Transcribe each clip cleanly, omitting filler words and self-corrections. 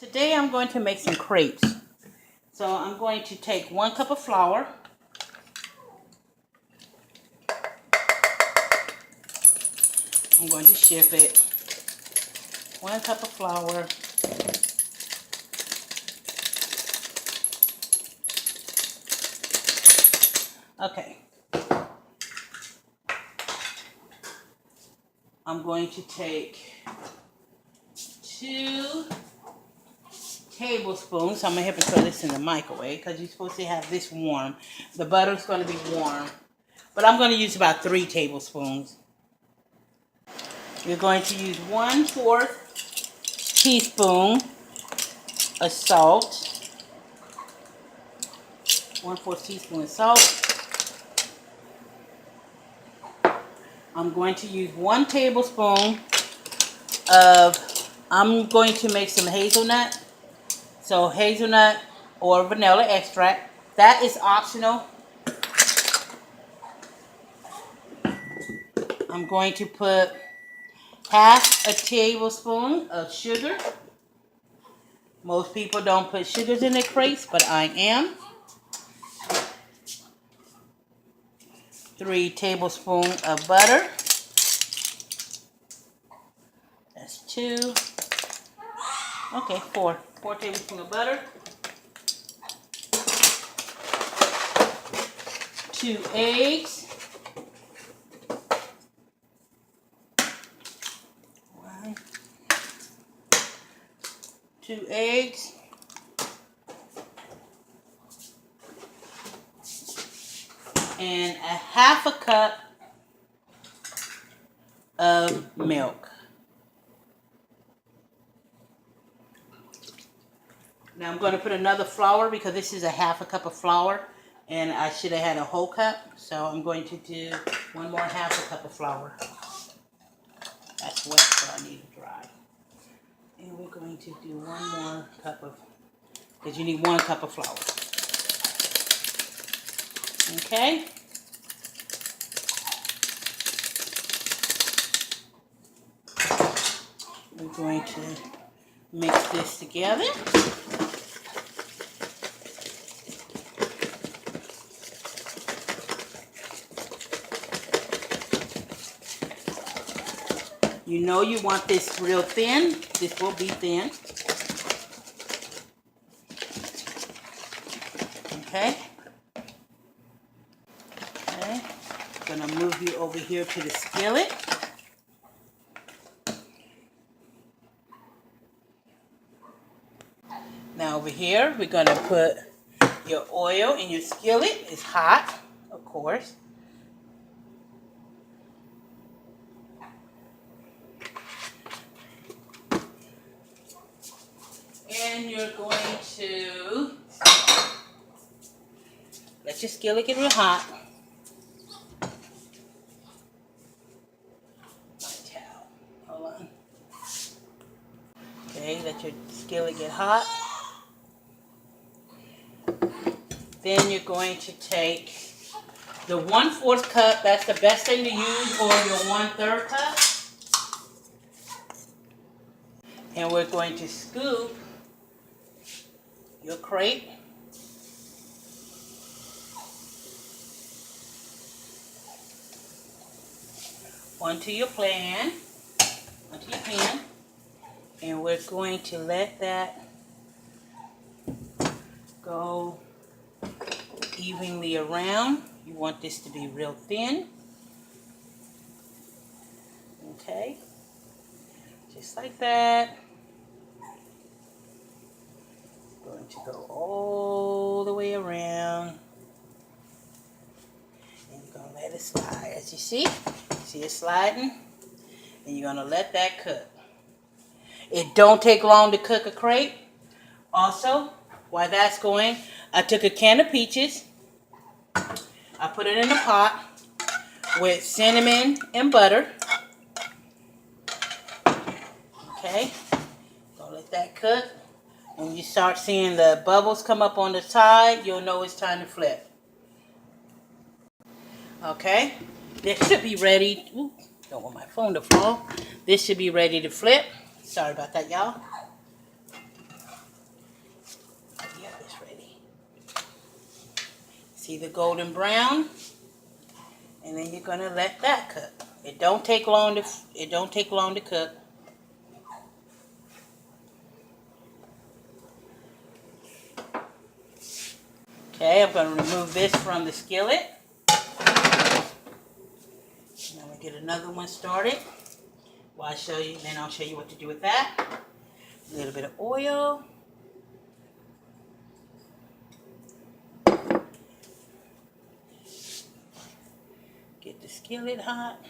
Today I'm going to make some crepes. So I'm going to take 1 cup of flour. I'm going to shift it. 1 cup of flour. Okay. I'm going to take 2 tablespoons. I'm going to have to throw this in the microwave because you're supposed to have this warm. The butter's going to be warm. But I'm going to use about 3 tablespoons. You're going to use 1/4 teaspoon of salt. 1/4 teaspoon of salt. I'm going to use 1 tablespoon of, I'm going to make some hazelnut. So hazelnut or vanilla extract. That is optional. I'm going to put 1/2 tablespoon of sugar. Most people don't put sugars in their crepes, but I am. 3 tablespoons of butter. That's 2. Okay, 4. 4 tablespoons of butter. 2 eggs. 1, 2 eggs. And 1/2 cup of milk. Now I'm going to put another flour because this is 1/2 cup of flour and I should have had a whole cup. So I'm going to do one more 1/2 cup of flour. That's wet, so I need it dry. And we're going to do 1 more cup of, because you need 1 cup of flour. Okay. We're going to mix this together. You know you want this real thin. This will be thin. Okay. Okay. I'm going to move you over here to the skillet. Now over here, we're going to put your oil in your skillet. It's hot, of course. And you're going to let your skillet get real hot. My towel. Hold on. Okay, let your skillet get hot. Then you're going to take the 1/4 cup. That's the best thing to use, or your 1/3 cup. And we're going to scoop your crepe onto your pan, and we're going to let that go evenly around. You want this to be real thin. Okay, just like that. Going to go all the way around, and you're gonna let it slide. As you see it sliding, and you're gonna let that cook. It don't take long to cook a crepe. Also, while that's going, I took a can of peaches. I put it in a pot with cinnamon and butter. Okay, gonna let that cook. When you start seeing the bubbles come up on the side, you'll know it's time to flip. Okay, this should be ready. Ooh, don't want my phone to fall. This should be ready to flip. Sorry about that, y'all. See the golden brown? And then you're gonna let that cook. It don't take long to cook. Okay, I'm gonna remove this from the skillet. Now we get another one started. Well, I'll show you, then I'll show you what to do with that. A little bit of oil. Get the skillet hot.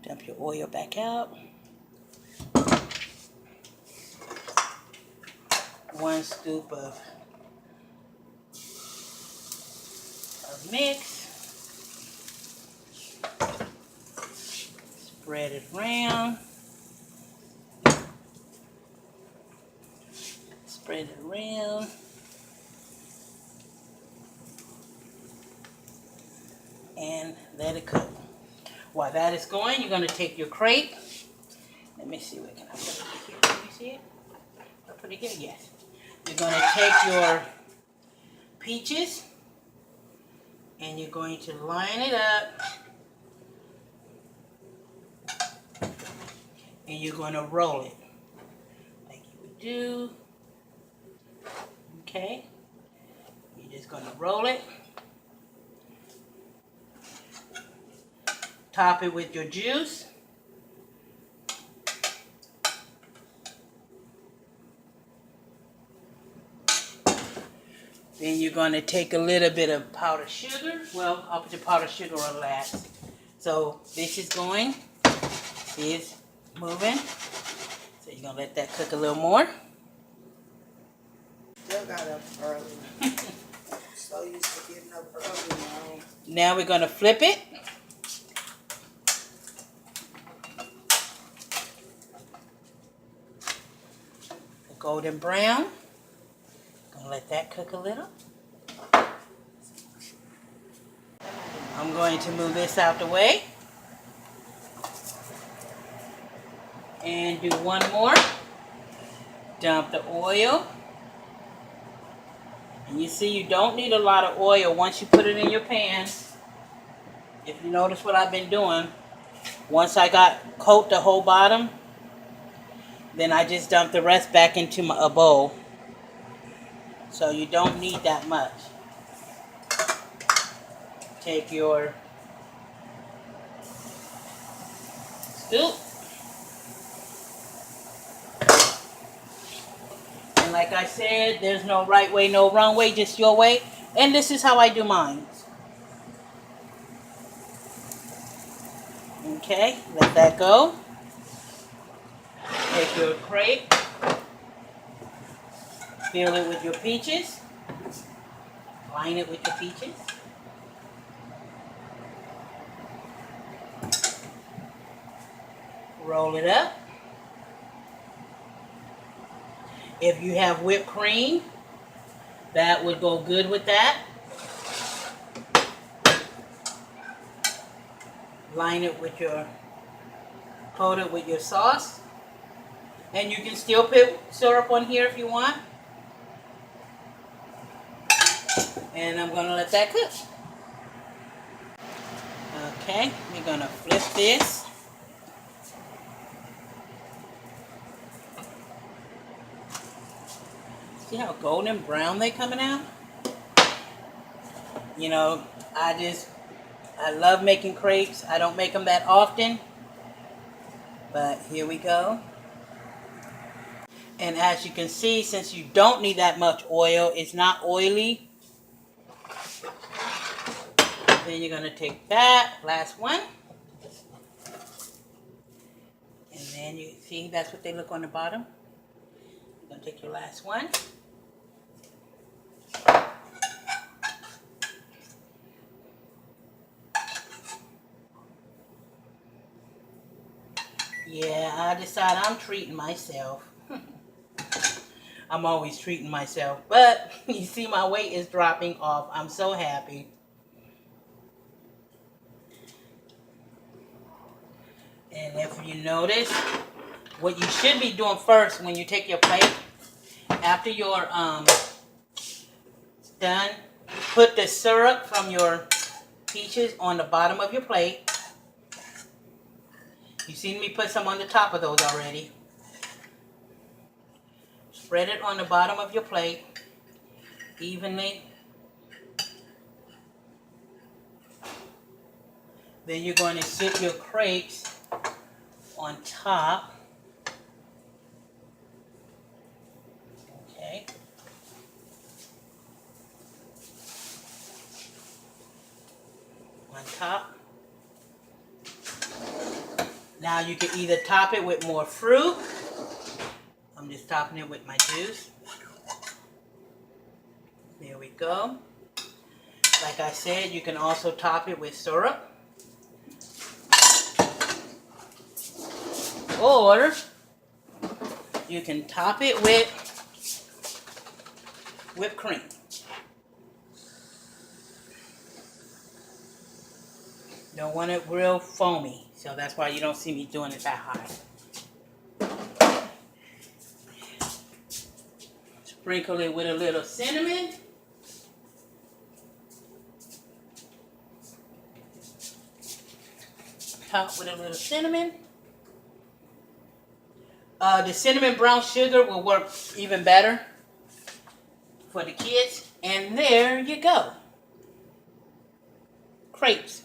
Dump your oil back out. 1 scoop of mix. Spread it around. Spread it around. And let it cook. While that is going, you're going to take your crepe. Let me see, where can I put it here? Can you see it? I'll put it here? Yes. You're going to take your peaches and you're going to line it up. And you're going to roll it like you would do. Okay. You're just going to roll it. Top it with your juice. Then you're going to take a little bit of powdered sugar. Well, I'll put the powdered sugar on last. So this is going. See, it's moving. So you're going to let that cook a little more. Still got up early. So used to getting up early now. Now we're going to flip it. The golden brown. Gonna let that cook a little. I'm going to move this out the way. And do one more. Dump the oil. And you see you don't need a lot of oil once you put it in your pan. If you notice what I've been doing, once I coat the whole bottom, then I just dump the rest back into a bowl. So you don't need that much. Take your scoop. And like I said, there's no right way, no wrong way, just your way. And this is how I do mine. Okay, let that go. Take your crepe. Fill it with your peaches. Line it with your peaches. Roll it up. If you have whipped cream, that would go good with that. Line it with your, coat it with your sauce. And you can still put syrup on here if you want. And I'm going to let that cook. Okay, we're going to flip this. See how golden brown they coming out? You know, I love making crepes. I don't make them that often. But here we go. And as you can see, since you don't need that much oil, it's not oily. Then you're going to take that, last one. And then you see, that's what they look on the bottom. You're going to take your last one. Yeah, I decided I'm treating myself. I'm always treating myself. But you see my weight is dropping off. I'm so happy. And if you notice, what you should be doing first when you take your plate, after you're done Put the syrup from your peaches on the bottom of your plate. You've seen me put some on the top of those already. Spread it on the bottom of your plate evenly. Then you're going to sit your crepes on top. Okay. On top. Now you can either top it with more fruit. I'm just topping it with my juice. There we go. Like I said, you can also top it with syrup. Or you can top it with whipped cream. Don't want it real foamy, so that's why you don't see me doing it that high. Sprinkle it with a little cinnamon. Top with a little cinnamon. The cinnamon brown sugar will work even better for the kids. And there you go. Crepes.